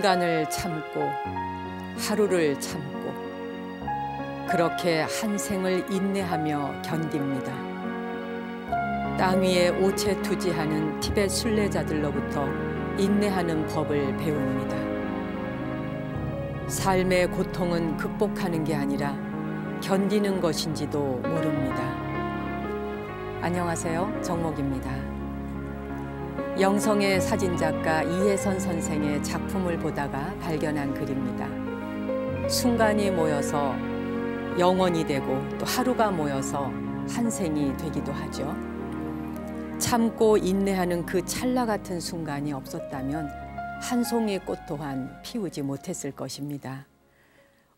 시간을 참고 하루를 참고 그렇게 한 생을 인내하며 견딥니다. 땅 위에 오체투지하는 티벳 순례자들로부터 인내하는 법을 배웁니다. 삶의 고통은 극복하는 게 아니라 견디는 것인지도 모릅니다. 안녕하세요, 정목입니다. 영성의 사진작가 이혜선 선생의 작품을 보다가 발견한 글입니다. 순간이 모여서 영원이 되고 또 하루가 모여서 한 생이 되기도 하죠. 참고 인내하는 그 찰나 같은 순간이 없었다면 한 송이 꽃 또한 피우지 못했을 것입니다.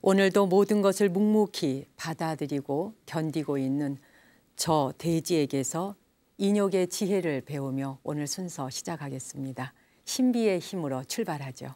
오늘도 모든 것을 묵묵히 받아들이고 견디고 있는 저 돼지에게서 인욕의 지혜를 배우며 오늘 순서 시작하겠습니다. 신비의 힘으로 출발하죠.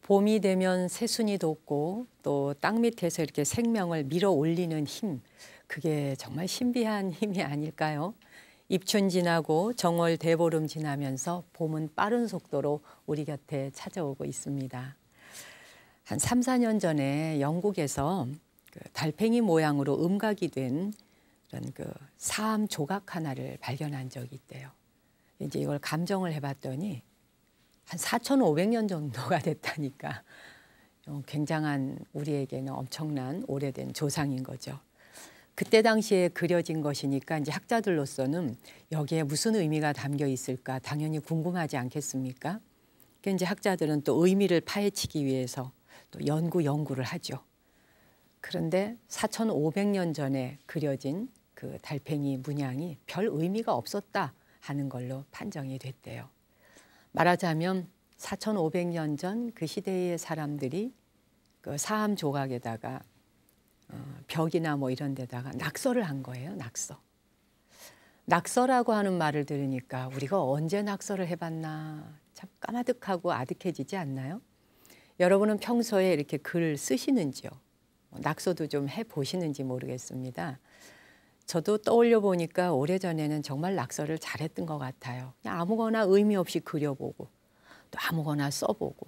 봄이 되면 새순이 돋고 또 땅 밑에서 이렇게 생명을 밀어 올리는 힘, 그게 정말 신비한 힘이 아닐까요? 입춘 지나고 정월 대보름 지나면서 봄은 빠른 속도로 우리 곁에 찾아오고 있습니다. 한 3, 4년 전에 영국에서 그 달팽이 모양으로 음각이 된 그런 그 사암 조각 하나를 발견한 적이 있대요. 이제 이걸 감정을 해봤더니 한 4,500년 정도가 됐다니까 굉장한 우리에게는 엄청난 오래된 조상인 거죠. 그때 당시에 그려진 것이니까 이제 학자들로서는 여기에 무슨 의미가 담겨 있을까 당연히 궁금하지 않겠습니까? 그러니까 이제 학자들은 또 의미를 파헤치기 위해서 또 연구를 하죠. 그런데 4,500년 전에 그려진 그 달팽이 문양이 별 의미가 없었다 하는 걸로 판정이 됐대요. 말하자면 4,500년 전 그 시대의 사람들이 그 사암 조각에다가 벽이나 뭐 이런 데다가 낙서를 한 거예요. 낙서라고 하는 말을 들으니까 우리가 언제 낙서를 해봤나 참 까마득하고 아득해지지 않나요? 여러분은 평소에 이렇게 글을 쓰시는지요? 낙서도 좀 해보시는지 모르겠습니다. 저도 떠올려 보니까 오래전에는 정말 낙서를 잘했던 것 같아요. 그냥 아무거나 의미 없이 그려보고 또 아무거나 써보고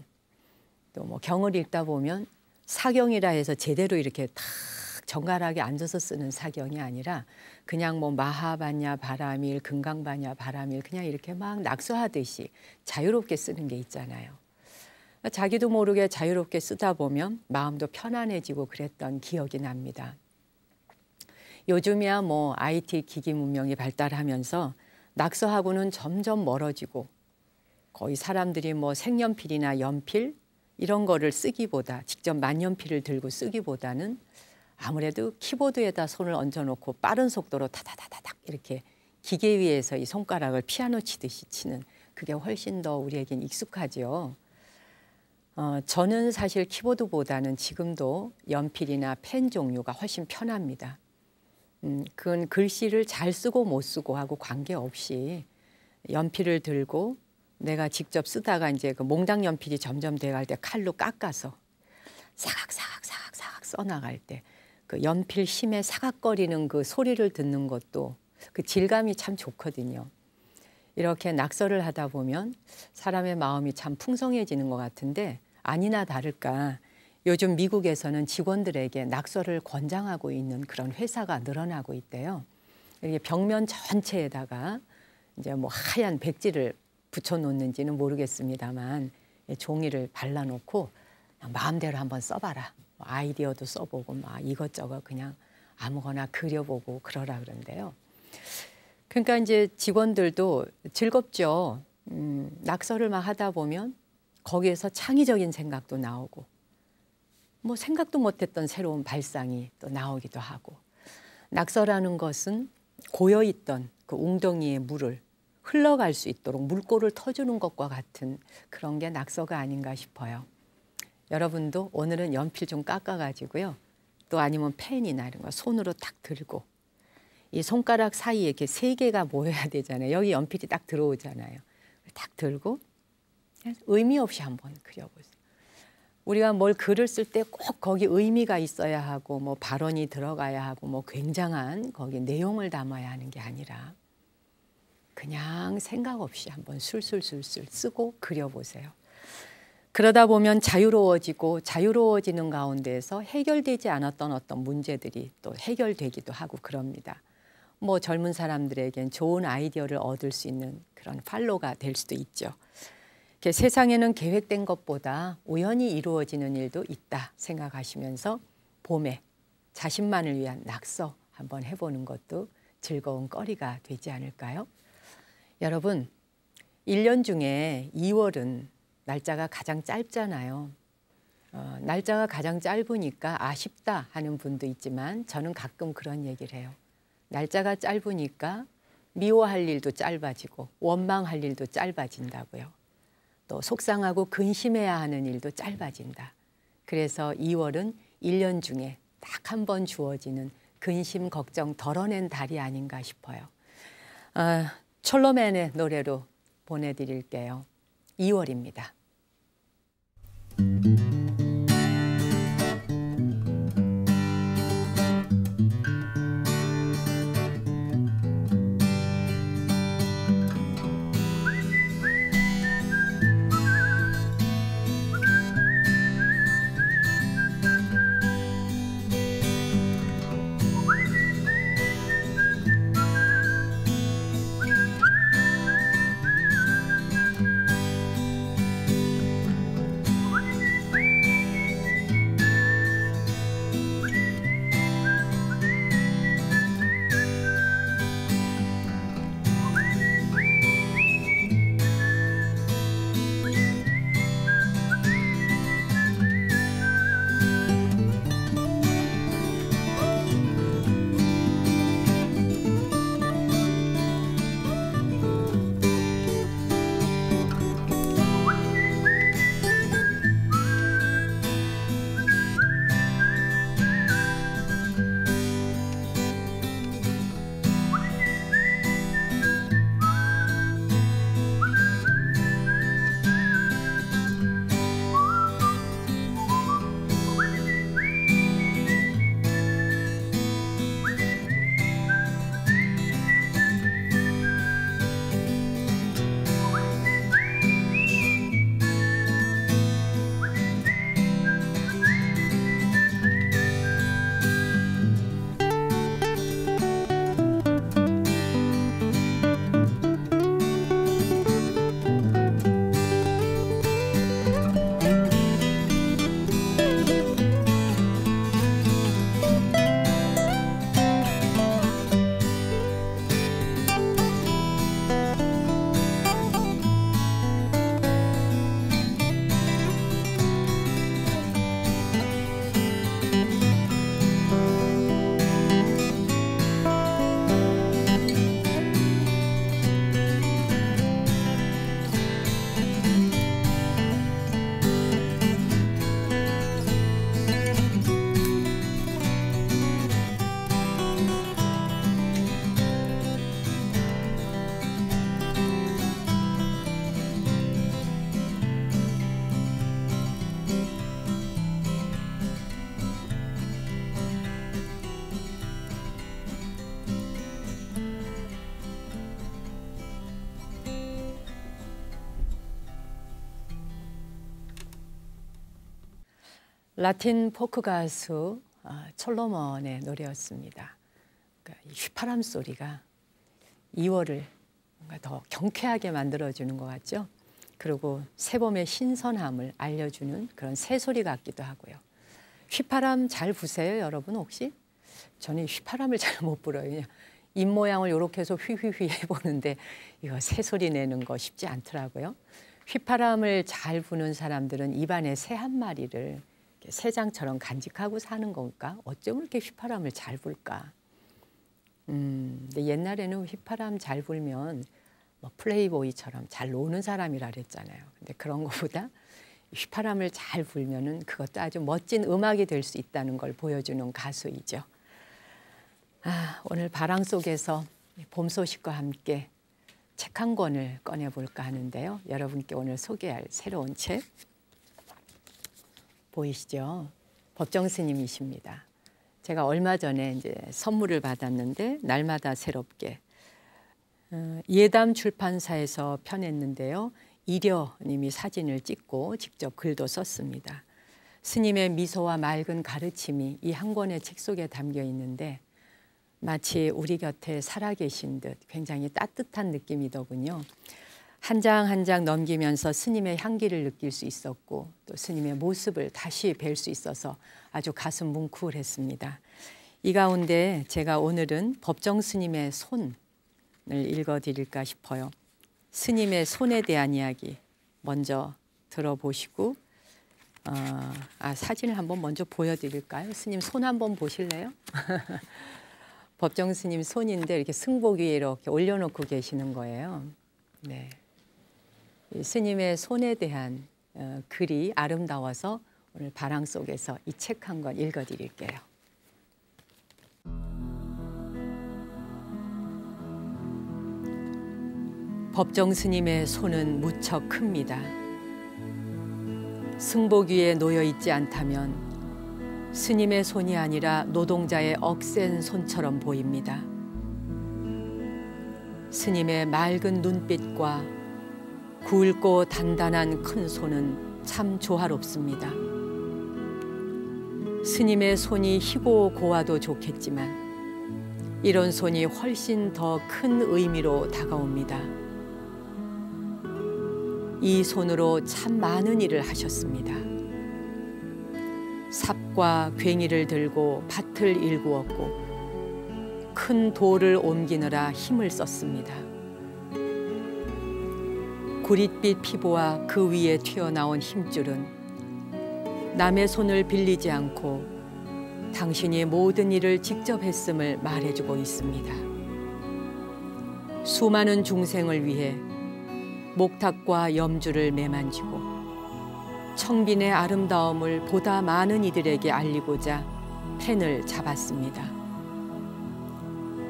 또 뭐 경을 읽다 보면 사경이라 해서 제대로 이렇게 탁 정갈하게 앉아서 쓰는 사경이 아니라 그냥 뭐 마하반야 바라밀, 금강반야 바라밀 그냥 이렇게 막 낙서하듯이 자유롭게 쓰는 게 있잖아요. 자기도 모르게 자유롭게 쓰다 보면 마음도 편안해지고 그랬던 기억이 납니다. 요즘이야 뭐 IT 기기 문명이 발달하면서 낙서하고는 점점 멀어지고 거의 사람들이 뭐 색연필이나 연필 이런 거를 쓰기보다 직접 만년필을 들고 쓰기보다는 아무래도 키보드에다 손을 얹어놓고 빠른 속도로 타다다다닥 이렇게 기계 위에서 이 손가락을 피아노 치듯이 치는 그게 훨씬 더 우리에겐 익숙하죠. 저는 사실 키보드보다는 지금도 연필이나 펜 종류가 훨씬 편합니다. 그건 글씨를 잘 쓰고 못 쓰고 하고 관계없이 연필을 들고 내가 직접 쓰다가 이제 그 몽당 연필이 점점 돼갈 때 칼로 깎아서 사각사각 써나갈 때 그 연필 심에 사각거리는 그 소리를 듣는 것도 그 질감이 참 좋거든요. 이렇게 낙서를 하다 보면 사람의 마음이 참 풍성해지는 것 같은데 아니나 다를까 요즘 미국에서는 직원들에게 낙서를 권장하고 있는 그런 회사가 늘어나고 있대요. 이렇게 벽면 전체에다가 이제 뭐 하얀 백지를 붙여놓는지는 모르겠습니다만 종이를 발라놓고 마음대로 한번 써봐라. 아이디어도 써보고 막 이것저것 그냥 아무거나 그려보고 그러라 그런데요. 그러니까 이제 직원들도 즐겁죠. 낙서를 막 하다 보면 거기에서 창의적인 생각도 나오고 뭐 생각도 못했던 새로운 발상이 또 나오기도 하고 낙서라는 것은 고여있던 그 웅덩이의 물을 흘러갈 수 있도록 물꼬를 터주는 것과 같은 그런 게 낙서가 아닌가 싶어요. 여러분도 오늘은 연필 좀 깎아가지고요. 또 아니면 펜이나 이런 거 손으로 딱 들고 이 손가락 사이에 이렇게 세 개가 모여야 되잖아요. 여기 연필이 딱 들어오잖아요. 딱 들고 의미 없이 한번 그려보세요. 우리가 뭘 글을 쓸 때 꼭 거기 의미가 있어야 하고 뭐 발언이 들어가야 하고 뭐 굉장한 거기 내용을 담아야 하는 게 아니라 그냥 생각 없이 한번 술술술술 쓰고 그려보세요. 그러다 보면 자유로워지는 가운데에서 해결되지 않았던 어떤 문제들이 또 해결되기도 하고 그럽니다. 뭐 젊은 사람들에겐 좋은 아이디어를 얻을 수 있는 그런 팔로가 될 수도 있죠. 세상에는 계획된 것보다 우연히 이루어지는 일도 있다 생각하시면서 봄에 자신만을 위한 낙서 한번 해보는 것도 즐거운 거리가 되지 않을까요? 여러분, 1년 중에 2월은 날짜가 가장 짧잖아요. 날짜가 가장 짧으니까 아쉽다 하는 분도 있지만 저는 가끔 그런 얘기를 해요. 날짜가 짧으니까 미워할 일도 짧아지고 원망할 일도 짧아진다고요. 또 속상하고 근심해야 하는 일도 짧아진다. 그래서 2월은 1년 중에 딱 한 번 주어지는 근심, 걱정 덜어낸 달이 아닌가 싶어요. 철로맨의 노래로 보내드릴게요. 2월입니다. 라틴 포크 가수 솔로몬의 노래였습니다. 그러니까 이 휘파람 소리가 2월을 뭔가 더 경쾌하게 만들어주는 것 같죠. 그리고 새봄의 신선함을 알려주는 그런 새소리 같기도 하고요. 휘파람 잘 부세요, 여러분 혹시? 저는 휘파람을 잘 못 불어요. 그냥 입 모양을 이렇게 해서 휘휘휘 해보는데 이거 새소리 내는 거 쉽지 않더라고요. 휘파람을 잘 부는 사람들은 입안에 새 한 마리를 새장처럼 간직하고 사는 건가? 어쩜 이렇게 휘파람을 잘 불까? 근데 옛날에는 휘파람 잘 불면 뭐 플레이보이처럼 잘 노는 사람이라 그랬잖아요. 근데 그런 것보다 휘파람을 잘 불면은 그것도 아주 멋진 음악이 될 수 있다는 걸 보여주는 가수이죠. 오늘 바람 속에서 봄 소식과 함께 책 한 권을 꺼내볼까 하는데요. 여러분께 오늘 소개할 새로운 책 보이시죠? 법정 스님이십니다. 제가 얼마 전에 이제 선물을 받았는데 날마다 새롭게 예담 출판사에서 펴냈는데요. 이려님이 사진을 찍고 직접 글도 썼습니다. 스님의 미소와 맑은 가르침이 이 한 권의 책 속에 담겨 있는데 마치 우리 곁에 살아계신 듯 굉장히 따뜻한 느낌이더군요. 한 장 한 장 넘기면서 스님의 향기를 느낄 수 있었고 또 스님의 모습을 다시 뵐 수 있어서 아주 가슴 뭉클했습니다. 이 가운데 제가 오늘은 법정 스님의 손을 읽어드릴까 싶어요. 스님의 손에 대한 이야기 먼저 들어보시고 사진을 한번 먼저 보여드릴까요? 스님 손 한번 보실래요? 법정 스님 손인데 이렇게 승복 위에 이렇게 올려놓고 계시는 거예요. 네. 이 스님의 손에 대한 글이 아름다워서 오늘 바람 속에서 이 책 한 권 읽어드릴게요. 법정 스님의 손은 무척 큽니다. 승복 위에 놓여 있지 않다면 스님의 손이 아니라 노동자의 억센 손처럼 보입니다. 스님의 맑은 눈빛과 굵고 단단한 큰 손은 참 조화롭습니다. 스님의 손이 희고 고와도 좋겠지만 이런 손이 훨씬 더 큰 의미로 다가옵니다. 이 손으로 참 많은 일을 하셨습니다. 삽과 괭이를 들고 밭을 일구었고 큰 돌을 옮기느라 힘을 썼습니다. 구릿빛 피부와 그 위에 튀어나온 힘줄은 남의 손을 빌리지 않고 당신이 모든 일을 직접 했음을 말해주고 있습니다. 수많은 중생을 위해 목탁과 염주를 매만지고 청빈의 아름다움을 보다 많은 이들에게 알리고자 펜을 잡았습니다.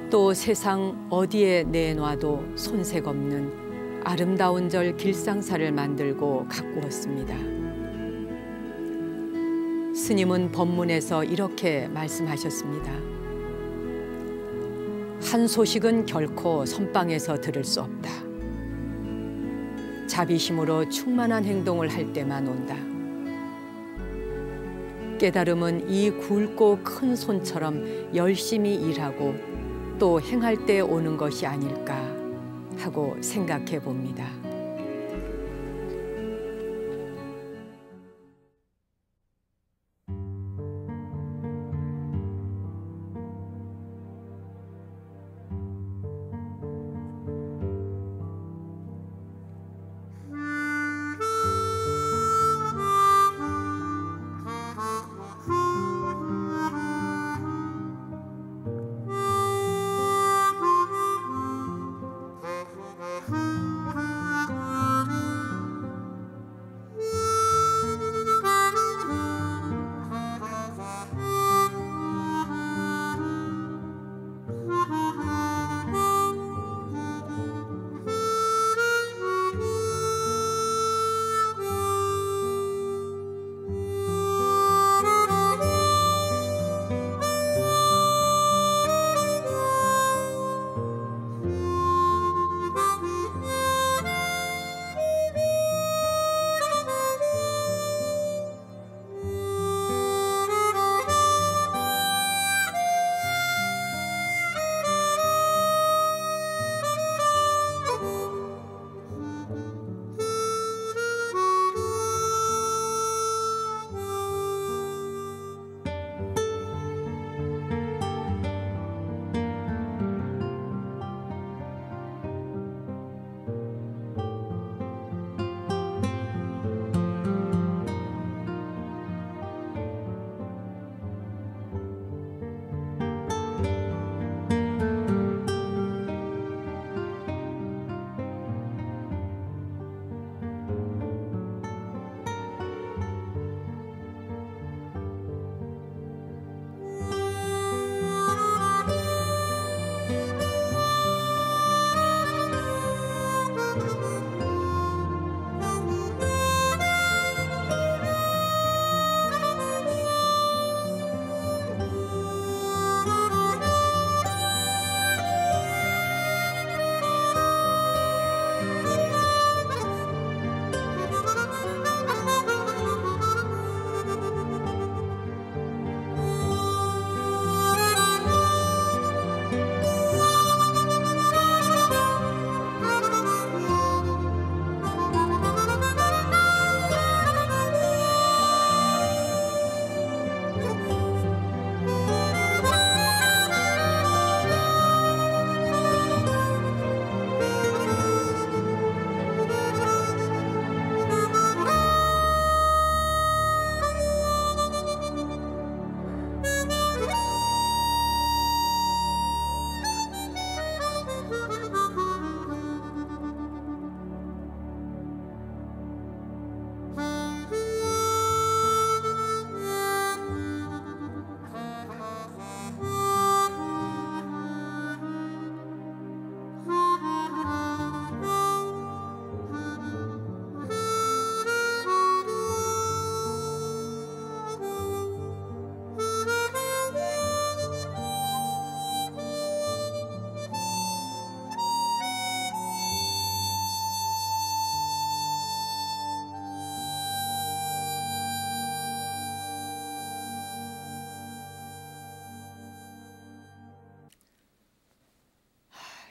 또 세상 어디에 내놔도 손색 없는 아름다운 절 길상사를 만들고 가꾸었습니다. 스님은 법문에서 이렇게 말씀하셨습니다. 한 소식은 결코 선방에서 들을 수 없다. 자비심으로 충만한 행동을 할 때만 온다. 깨달음은 이 굵고 큰 손처럼 열심히 일하고 또 행할 때 오는 것이 아닐까 하고 생각해 봅니다.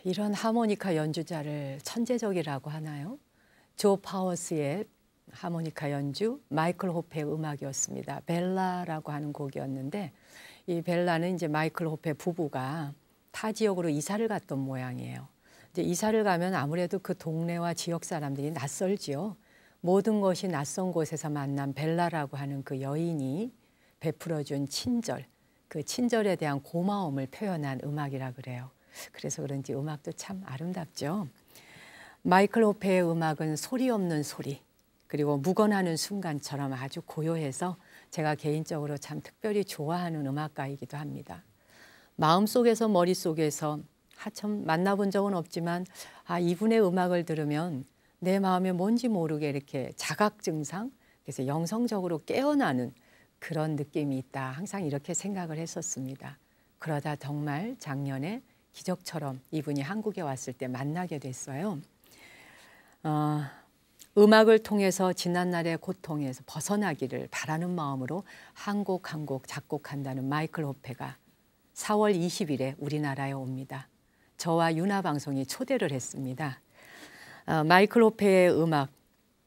이런 하모니카 연주자를 천재적이라고 하나요? 조 파워스의 하모니카 연주, 마이클 호페의 음악이었습니다. 벨라라고 하는 곡이었는데 이 벨라는 이제 마이클 호페 부부가 타 지역으로 이사를 갔던 모양이에요. 이제 이사를 가면 아무래도 그 동네와 지역 사람들이 낯설지요. 모든 것이 낯선 곳에서 만난 벨라라고 하는 그 여인이 베풀어준 친절, 그 친절에 대한 고마움을 표현한 음악이라 그래요. 그래서 그런지 음악도 참 아름답죠. 마이클 호페의 음악은 소리 없는 소리, 그리고 묵어나는 순간처럼 아주 고요해서 제가 개인적으로 참 특별히 좋아하는 음악가이기도 합니다. 마음속에서 머릿속에서 참 만나본 적은 없지만 이분의 음악을 들으면 내 마음에 뭔지 모르게 이렇게 자각 증상, 그래서 영성적으로 깨어나는 그런 느낌이 있다. 항상 이렇게 생각을 했었습니다. 그러다 정말 작년에 기적처럼 이분이 한국에 왔을 때 만나게 됐어요. 음악을 통해서 지난날의 고통에서 벗어나기를 바라는 마음으로 한 곡 한 곡 작곡한다는 마이클 호페가 4월 20일에 우리나라에 옵니다. 저와 유나방송이 초대를 했습니다. 마이클 호페의 음악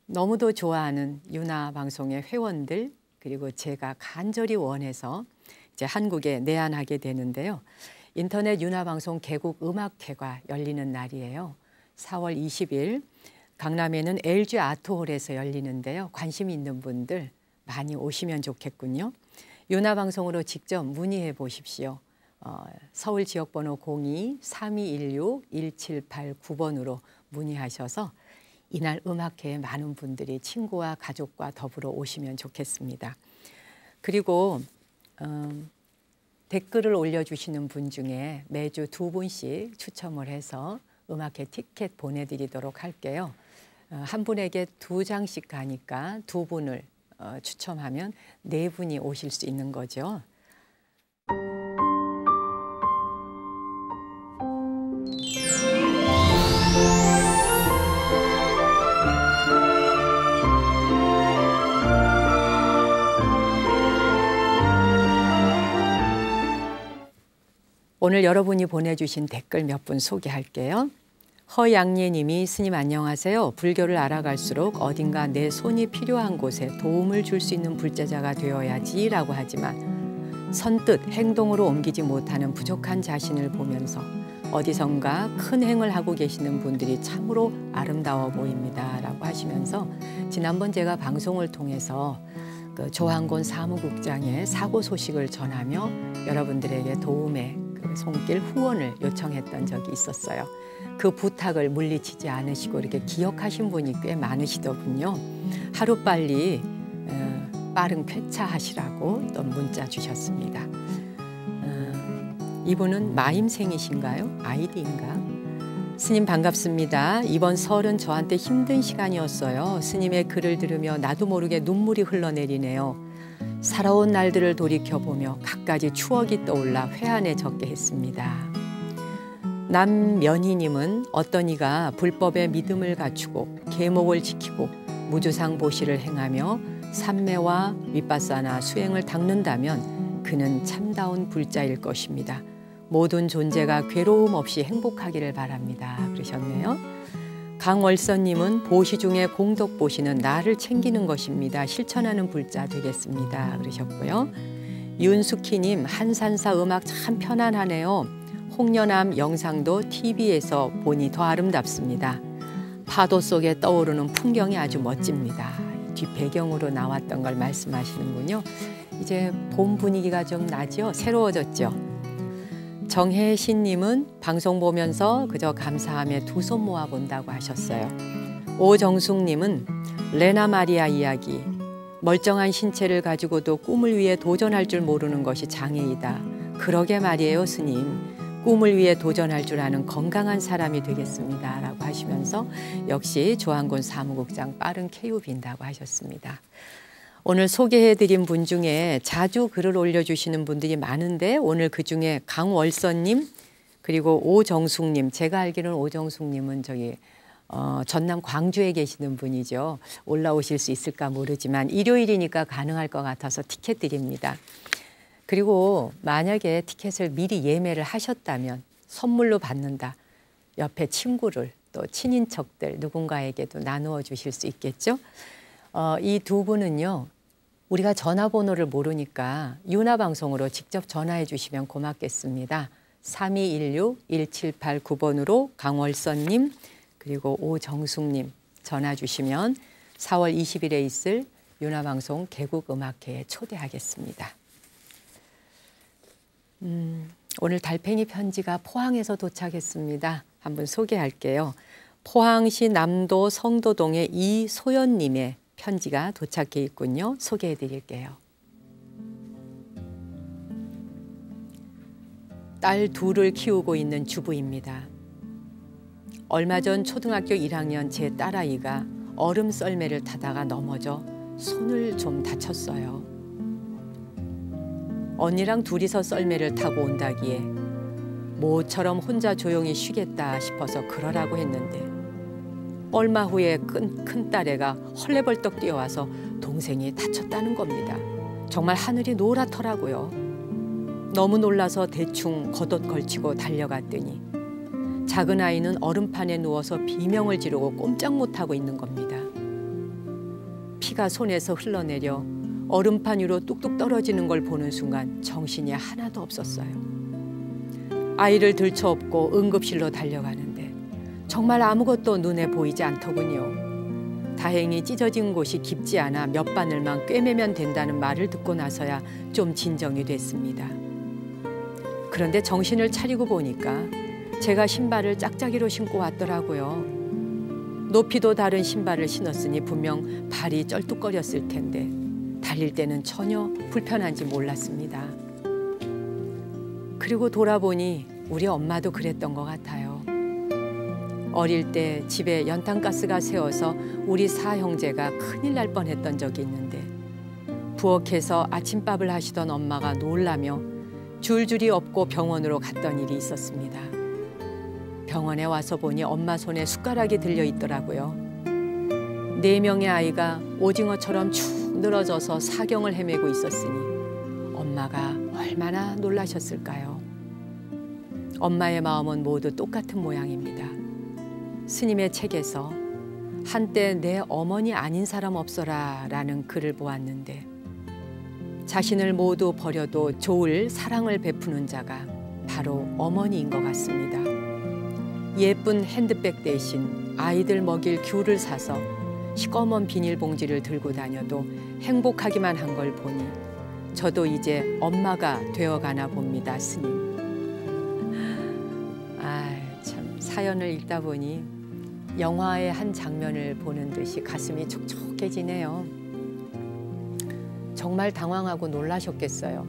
너무도 좋아하는 유나방송의 회원들 그리고 제가 간절히 원해서 이제 한국에 내한하게 되는데요. 인터넷 유나방송 개국 음악회가 열리는 날이에요. 4월 20일 강남에는 LG 아트홀에서 열리는데요. 관심 있는 분들 많이 오시면 좋겠군요. 유나방송으로 직접 문의해 보십시오. 서울 지역번호 02-3216-1789번으로 문의하셔서 이날 음악회에 많은 분들이 친구와 가족과 더불어 오시면 좋겠습니다. 그리고 댓글을 올려주시는 분 중에 매주 2분씩 추첨을 해서 음악회 티켓 보내드리도록 할게요. 한 분에게 2장씩 가니까 2분을 추첨하면 4분이 오실 수 있는 거죠. 오늘 여러분이 보내주신 댓글 몇 분 소개할게요. 허양예 님이 스님 안녕하세요. 불교를 알아갈수록 어딘가 내 손이 필요한 곳에 도움을 줄 수 있는 불제자가 되어야지 라고 하지만 선뜻 행동으로 옮기지 못하는 부족한 자신을 보면서 어디선가 큰 행을 하고 계시는 분들이 참으로 아름다워 보입니다 라고 하시면서 지난번 제가 방송을 통해서 그 조한곤 사무국장의 사고 소식을 전하며 여러분들에게 도움의 그 손길 후원을 요청했던 적이 있었어요. 그 부탁을 물리치지 않으시고 이렇게 기억하신 분이 꽤 많으시더군요. 하루빨리 빠른 쾌차하시라고 또 문자 주셨습니다. 이분은 마임생이신가요? 아이디인가? 스님 반갑습니다. 이번 설은 저한테 힘든 시간이었어요. 스님의 글을 들으며 나도 모르게 눈물이 흘러내리네요. 살아온 날들을 돌이켜보며 갖가지 추억이 떠올라 회한해졌게 했습니다. 남면희님은 어떤 이가 불법의 믿음을 갖추고 계목을 지키고 무주상 보시를 행하며 삼매와 윗바사나 수행을 닦는다면 그는 참다운 불자일 것입니다. 모든 존재가 괴로움 없이 행복하기를 바랍니다. 그러셨네요. 강월선님은 보시 중에 공덕 보시는 나를 챙기는 것입니다. 실천하는 불자 되겠습니다. 그러셨고요. 윤숙희님 한산사 음악 참 편안하네요. 홍련암 영상도 TV에서 보니 더 아름답습니다. 파도 속에 떠오르는 풍경이 아주 멋집니다. 뒷배경으로 나왔던 걸 말씀하시는군요. 이제 봄 분위기가 좀 나죠? 새로워졌죠? 정혜신님은 방송 보면서 그저 감사함에 두 손 모아 본다고 하셨어요. 오정숙님은 레나 마리아 이야기. 멀쩡한 신체를 가지고도 꿈을 위해 도전할 줄 모르는 것이 장애이다. 그러게 말이에요, 스님. 꿈을 위해 도전할 줄 아는 건강한 사람이 되겠습니다. 라고 하시면서 역시 조한곤 사무국장 빠른 쾌유 빈다고 하셨습니다. 오늘 소개해드린 분 중에 자주 글을 올려주시는 분들이 많은데 오늘 그중에 강월선님 그리고 오정숙님, 제가 알기로는 오정숙님은 저기 전남 광주에 계시는 분이죠. 올라오실 수 있을까 모르지만 일요일이니까 가능할 것 같아서 티켓 드립니다. 그리고 만약에 티켓을 미리 예매를 하셨다면 선물로 받는다. 옆에 친구를 또 친인척들 누군가에게도 나누어 주실 수 있겠죠. 이 두 분은요. 우리가 전화번호를 모르니까 유나방송으로 직접 전화해 주시면 고맙겠습니다. 3216-1789번으로 강월선님 그리고 오정숙님 전화 주시면 4월 20일에 있을 유나방송 개국음악회에 초대하겠습니다. 오늘 달팽이 편지가 포항에서 도착했습니다. 한번 소개할게요. 포항시 남도 성도동의 이소연님의 편지가 도착해 있군요. 소개해 드릴게요. 딸 둘을 키우고 있는 주부입니다. 얼마 전 초등학교 1학년 제 딸아이가 얼음 썰매를 타다가 넘어져 손을 좀 다쳤어요. 언니랑 둘이서 썰매를 타고 온다기에 모처럼 혼자 조용히 쉬겠다 싶어서 그러라고 했는데 얼마 후에 큰 딸애가 헐레벌떡 뛰어와서 동생이 다쳤다는 겁니다. 정말 하늘이 노랗더라고요. 너무 놀라서 대충 겉옷 걸치고 달려갔더니 작은 아이는 얼음판에 누워서 비명을 지르고 꼼짝 못하고 있는 겁니다. 피가 손에서 흘러내려 얼음판 위로 뚝뚝 떨어지는 걸 보는 순간 정신이 하나도 없었어요. 아이를 들쳐업고 응급실로 달려가는데 정말 아무것도 눈에 보이지 않더군요. 다행히 찢어진 곳이 깊지 않아 몇 바늘만 꿰매면 된다는 말을 듣고 나서야 좀 진정이 됐습니다. 그런데 정신을 차리고 보니까 제가 신발을 짝짝이로 신고 왔더라고요. 높이도 다른 신발을 신었으니 분명 발이 쩔뚝거렸을 텐데 달릴 때는 전혀 불편한지 몰랐습니다. 그리고 돌아보니 우리 엄마도 그랬던 것 같아요. 어릴 때 집에 연탄가스가 새어서 우리 사형제가 큰일 날 뻔했던 적이 있는데 부엌에서 아침밥을 하시던 엄마가 놀라며 줄줄이 업고 병원으로 갔던 일이 있었습니다. 병원에 와서 보니 엄마 손에 숟가락이 들려 있더라고요. 4명의 아이가 오징어처럼 축 늘어져서 사경을 헤매고 있었으니 엄마가 얼마나 놀라셨을까요? 엄마의 마음은 모두 똑같은 모양입니다. 스님의 책에서 한때 내 어머니 아닌 사람 없어라 라는 글을 보았는데 자신을 모두 버려도 좋을 사랑을 베푸는 자가 바로 어머니인 것 같습니다. 예쁜 핸드백 대신 아이들 먹일 귤을 사서 시꺼먼 비닐봉지를 들고 다녀도 행복하기만 한 걸 보니 저도 이제 엄마가 되어가나 봅니다, 스님. 참 사연을 읽다 보니 영화의 한 장면을 보는 듯이 가슴이 촉촉해지네요. 정말 당황하고 놀라셨겠어요.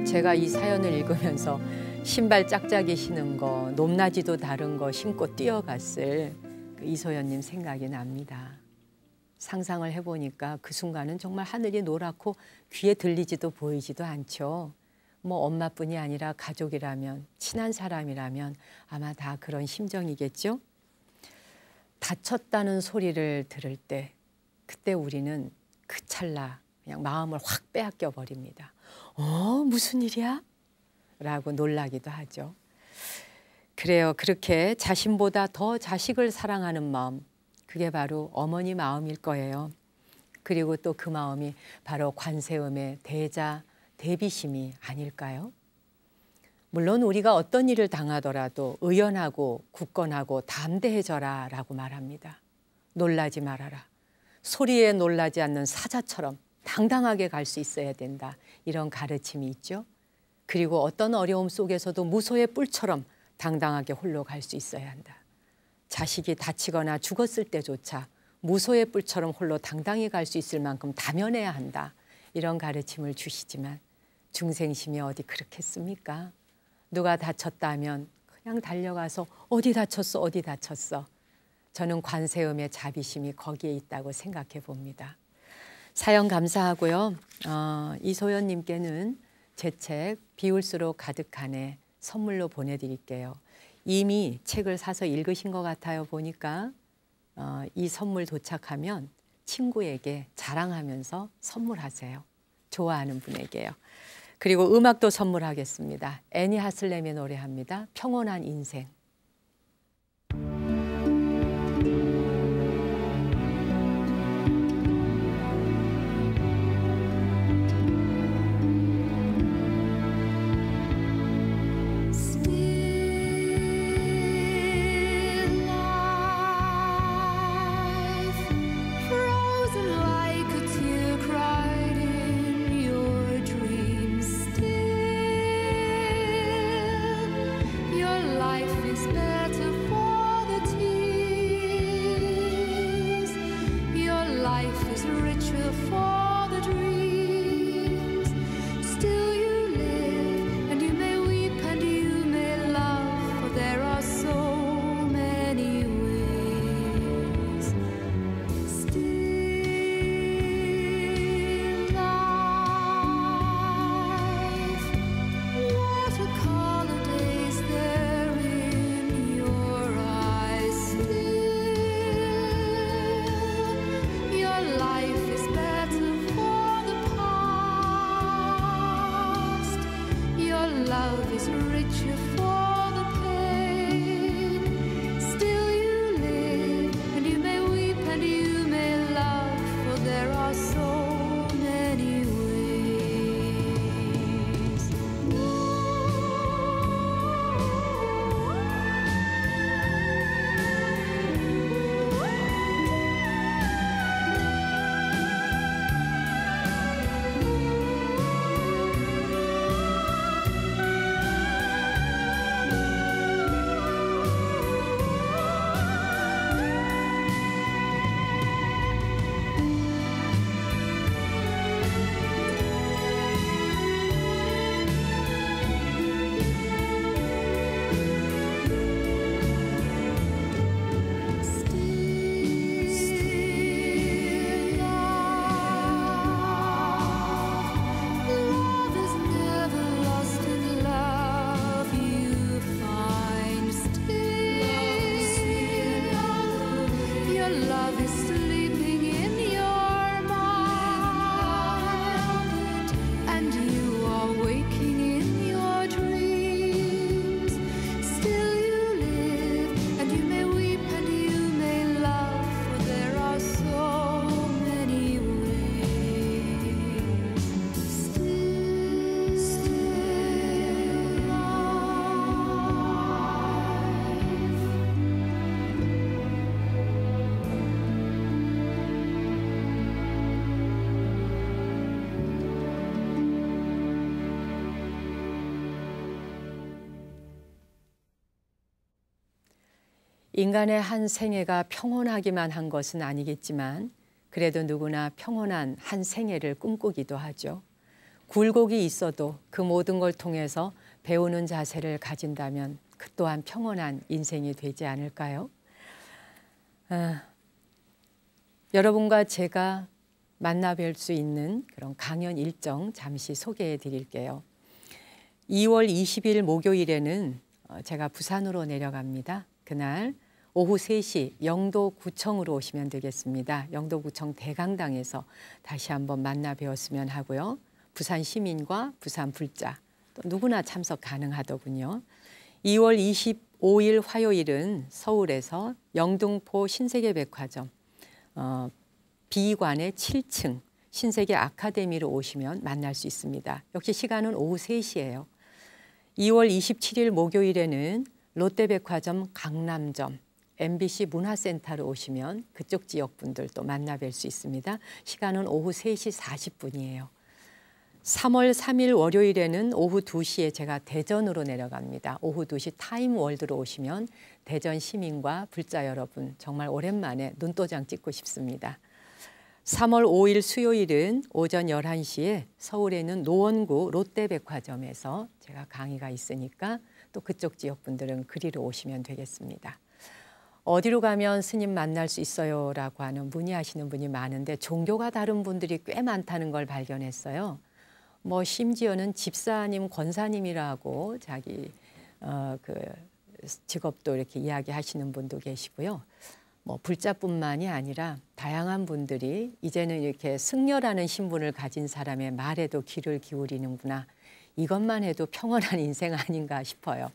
제가 이 사연을 읽으면서 신발 짝짝이 신은 거, 높낮이도 다른 거 신고 뛰어갔을 그 이소연님 생각이 납니다. 상상을 해보니까 그 순간은 정말 하늘이 노랗고 귀에 들리지도 보이지도 않죠. 뭐 엄마뿐이 아니라 가족이라면, 친한 사람이라면 아마 다 그런 심정이겠죠. 다쳤다는 소리를 들을 때 그때 우리는 그 찰나 그냥 마음을 확 빼앗겨 버립니다. 무슨 일이야? 라고 놀라기도 하죠. 그래요. 그렇게 자신보다 더 자식을 사랑하는 마음, 그게 바로 어머니 마음일 거예요. 그리고 또 그 마음이 바로 관세음의 대자, 대비심이 아닐까요? 물론 우리가 어떤 일을 당하더라도 의연하고 굳건하고 담대해져라 라고 말합니다. 놀라지 말아라. 소리에 놀라지 않는 사자처럼 당당하게 갈 수 있어야 된다. 이런 가르침이 있죠. 그리고 어떤 어려움 속에서도 무소의 뿔처럼 당당하게 홀로 갈 수 있어야 한다. 자식이 다치거나 죽었을 때조차 무소의 뿔처럼 홀로 당당히 갈 수 있을 만큼 다면해야 한다. 이런 가르침을 주시지만 중생심이 어디 그렇겠습니까? 누가 다쳤다면 그냥 달려가서 어디 다쳤어, 어디 다쳤어. 저는 관세음의 자비심이 거기에 있다고 생각해 봅니다. 사연 감사하고요. 이소연님께는 제 책 비울수록 가득하네 선물로 보내드릴게요. 이미 책을 사서 읽으신 것 같아요. 보니까 이 선물 도착하면 친구에게 자랑하면서 선물하세요. 좋아하는 분에게요. 그리고 음악도 선물하겠습니다. 애니 하슬렘이 노래합니다. 평온한 인생. is richer for the pain. Still you live, and you may weep and you may laugh, for there are so many ways. 인간의 한 생애가 평온하기만 한 것은 아니겠지만 그래도 누구나 평온한 한 생애를 꿈꾸기도 하죠. 굴곡이 있어도 그 모든 걸 통해서 배우는 자세를 가진다면 그 또한 평온한 인생이 되지 않을까요? 여러분과 제가 만나뵐 수 있는 그런 강연 일정 잠시 소개해 드릴게요. 2월 20일 목요일에는 제가 부산으로 내려갑니다. 그날 오후 3시 영도구청으로 오시면 되겠습니다. 영도구청 대강당에서 다시 한번 만나 뵈었으면 하고요. 부산 시민과 부산 불자 또 누구나 참석 가능하더군요. 2월 25일 화요일은 서울에서 영등포 신세계백화점 B관의 7층 신세계 아카데미로 오시면 만날 수 있습니다. 역시 시간은 오후 3시예요. 2월 27일 목요일에는 롯데백화점 강남점 MBC 문화센터로 오시면 그쪽 지역 분들도 만나 뵐 수 있습니다. 시간은 오후 3시 40분이에요. 3월 3일 월요일에는 오후 2시에 제가 대전으로 내려갑니다. 오후 2시 타임월드로 오시면 대전 시민과 불자 여러분 정말 오랜만에 눈도장 찍고 싶습니다. 3월 5일 수요일은 오전 11시에 서울에 있는 노원구 롯데백화점에서 제가 강의가 있으니까 또 그쪽 지역 분들은 그리로 오시면 되겠습니다. 어디로 가면 스님 만날 수 있어요? 라고 하는 문의하시는 분이 많은데 종교가 다른 분들이 꽤 많다는 걸 발견했어요. 뭐 심지어는 집사님, 권사님이라고 자기 그 직업도 이렇게 이야기하시는 분도 계시고요. 뭐 불자뿐만이 아니라 다양한 분들이 이제는 이렇게 승려라는 신분을 가진 사람의 말에도 귀를 기울이는구나. 이것만 해도 평온한 인생 아닌가 싶어요.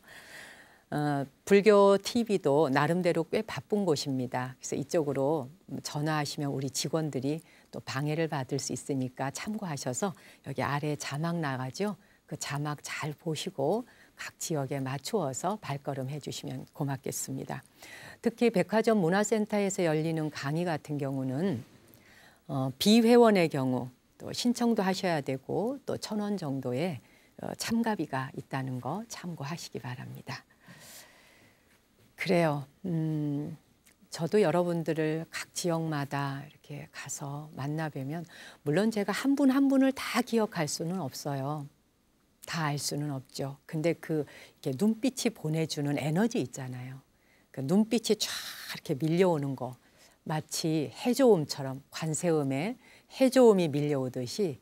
불교 TV도 나름대로 꽤 바쁜 곳입니다. 그래서 이쪽으로 전화하시면 우리 직원들이 또 방해를 받을 수 있으니까 참고하셔서 여기 아래 자막 나가죠. 그 자막 잘 보시고 각 지역에 맞추어서 발걸음 해주시면 고맙겠습니다. 특히 백화점 문화센터에서 열리는 강의 같은 경우는 비회원의 경우 또 신청도 하셔야 되고 또 1,000원 정도의 참가비가 있다는 거 참고하시기 바랍니다. 그래요. 저도 여러분들을 각 지역마다 이렇게 가서 만나 뵈면 물론 제가 한 분 한 분을 다 기억할 수는 없어요. 다 알 수는 없죠. 근데 그 이렇게 눈빛이 보내주는 에너지 있잖아요. 그 눈빛이 쫙 이렇게 밀려오는 거 마치 해조음처럼 관세음에 해조음이 밀려오듯이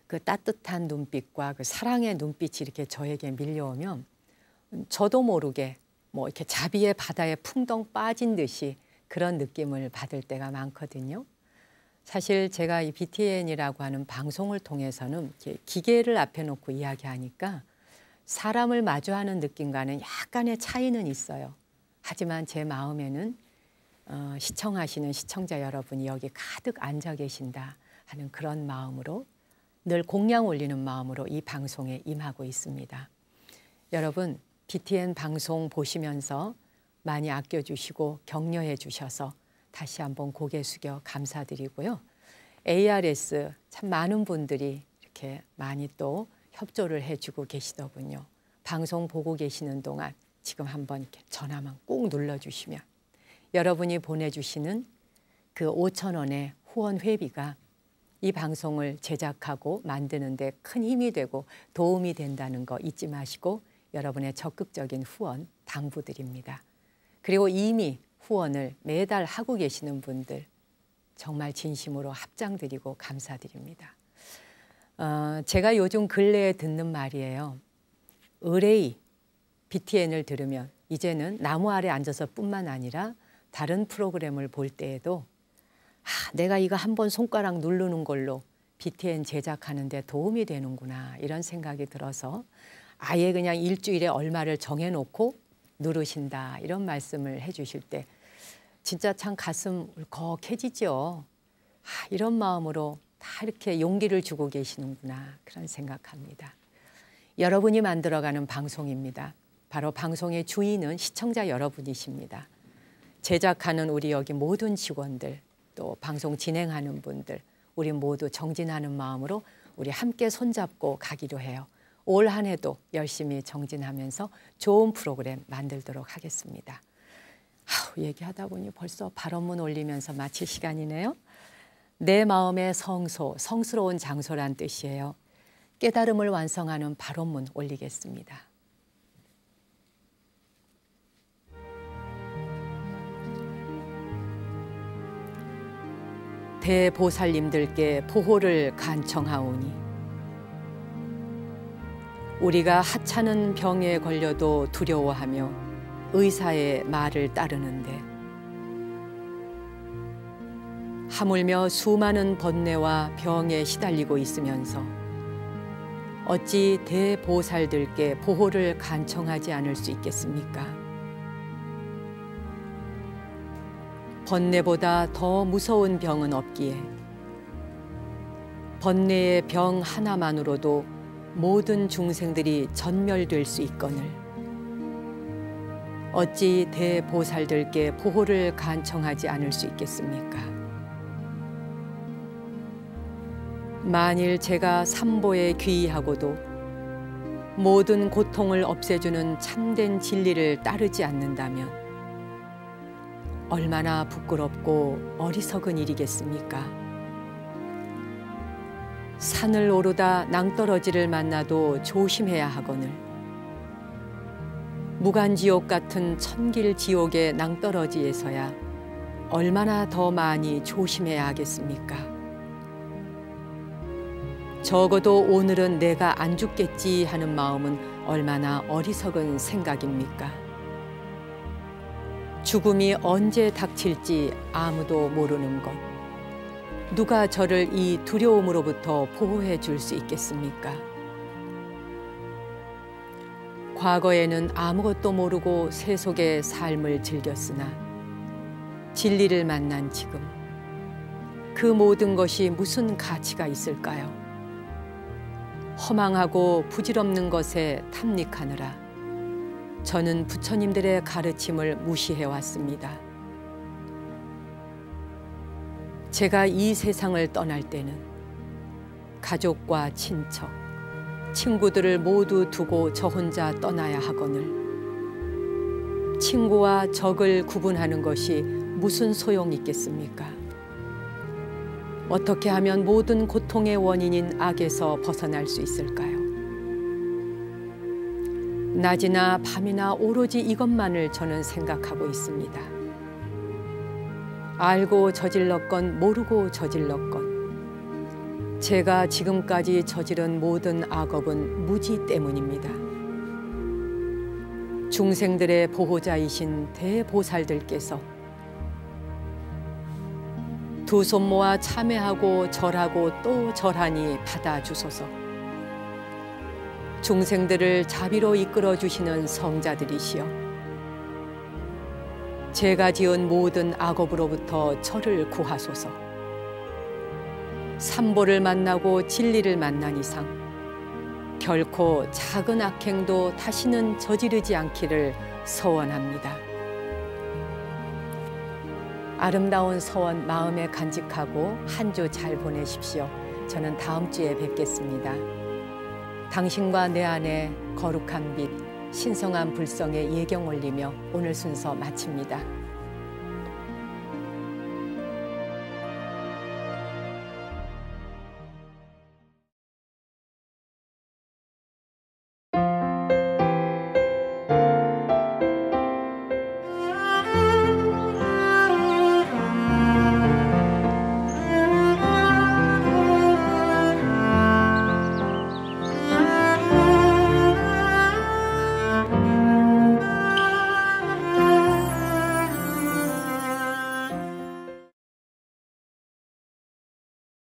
그 따뜻한 눈빛과 그 사랑의 눈빛이 이렇게 저에게 밀려오면 저도 모르게 뭐 이렇게 자비의 바다에 풍덩 빠진 듯이 그런 느낌을 받을 때가 많거든요. 사실 제가 이 BTN이라고 하는 방송을 통해서는 이렇게 기계를 앞에 놓고 이야기하니까 사람을 마주하는 느낌과는 약간의 차이는 있어요. 하지만 제 마음에는 시청하시는 시청자 여러분이 여기 가득 앉아 계신다 하는 그런 마음으로 늘 공양 올리는 마음으로 이 방송에 임하고 있습니다. 여러분 BTN 방송 보시면서 많이 아껴주시고 격려해 주셔서 다시 한번 고개 숙여 감사드리고요. ARS 참 많은 분들이 이렇게 많이 또 협조를 해주고 계시더군요. 방송 보고 계시는 동안 지금 한번 이렇게 전화만 꾹 눌러주시면 여러분이 보내주시는 그 5,000원의 후원 회비가 이 방송을 제작하고 만드는 데 큰 힘이 되고 도움이 된다는 거 잊지 마시고 여러분의 적극적인 후원 당부드립니다. 그리고 이미 후원을 매달 하고 계시는 분들 정말 진심으로 합장드리고 감사드립니다. 제가 요즘 근래에 듣는 말이에요. 의뢰이 BTN을 들으면 이제는 나무 아래 앉아서 뿐만 아니라 다른 프로그램을 볼 때에도 내가 이거 한번 손가락 누르는 걸로 BTN 제작하는 데 도움이 되는구나 이런 생각이 들어서 아예 그냥 일주일에 얼마를 정해놓고 누르신다 이런 말씀을 해주실 때 진짜 참 가슴 울컥해지죠. 이런 마음으로 다 이렇게 용기를 주고 계시는구나 그런 생각합니다. 여러분이 만들어가는 방송입니다. 바로 방송의 주인은 시청자 여러분이십니다. 제작하는 우리 여기 모든 직원들 또 방송 진행하는 분들 우리 모두 정진하는 마음으로 우리 함께 손잡고 가기로 해요. 올 한 해도 열심히 정진하면서 좋은 프로그램 만들도록 하겠습니다. 얘기하다 보니 벌써 발언문 올리면서 마칠 시간이네요. 내 마음의 성소, 성스러운 장소란 뜻이에요. 깨달음을 완성하는 발언문 올리겠습니다. 대보살님들께 보호를 간청하오니 우리가 하찮은 병에 걸려도 두려워하며 의사의 말을 따르는데 하물며 수많은 번뇌와 병에 시달리고 있으면서 어찌 대보살들께 보호를 간청하지 않을 수 있겠습니까? 번뇌보다 더 무서운 병은 없기에 번뇌의 병 하나만으로도 모든 중생들이 전멸될 수 있거늘 어찌 대보살들께 보호를 간청하지 않을 수 있겠습니까? 만일 제가 삼보에 귀의하고도 모든 고통을 없애주는 참된 진리를 따르지 않는다면 얼마나 부끄럽고 어리석은 일이겠습니까? 산을 오르다 낭떠러지를 만나도 조심해야 하거늘 무간지옥 같은 천길 지옥의 낭떠러지에서야 얼마나 더 많이 조심해야 하겠습니까? 적어도 오늘은 내가 안 죽겠지 하는 마음은 얼마나 어리석은 생각입니까? 죽음이 언제 닥칠지 아무도 모르는 것. 누가 저를 이 두려움으로부터 보호해 줄 수 있겠습니까? 과거에는 아무것도 모르고 세속의 삶을 즐겼으나 진리를 만난 지금 그 모든 것이 무슨 가치가 있을까요? 허망하고 부질없는 것에 탐닉하느라 저는 부처님들의 가르침을 무시해 왔습니다. 제가 이 세상을 떠날 때는 가족과 친척, 친구들을 모두 두고 저 혼자 떠나야 하거늘 친구와 적을 구분하는 것이 무슨 소용이 있겠습니까? 어떻게 하면 모든 고통의 원인인 악에서 벗어날 수 있을까요? 낮이나 밤이나 오로지 이것만을 저는 생각하고 있습니다. 알고 저질렀건 모르고 저질렀건 제가 지금까지 저지른 모든 악업은 무지 때문입니다. 중생들의 보호자이신 대보살들께서 두 손 모아 참회하고 절하고 또 절하니 받아주소서. 중생들을 자비로 이끌어 주시는 성자들이시여, 제가 지은 모든 악업으로부터 저를 구하소서. 삼보를 만나고 진리를 만난 이상 결코 작은 악행도 다시는 저지르지 않기를 서원합니다. 아름다운 서원 마음에 간직하고 한 주 잘 보내십시오. 저는 다음 주에 뵙겠습니다. 당신과 내 안에 거룩한 빛, 신성한 불성의 예경 올리며 오늘 순서 마칩니다.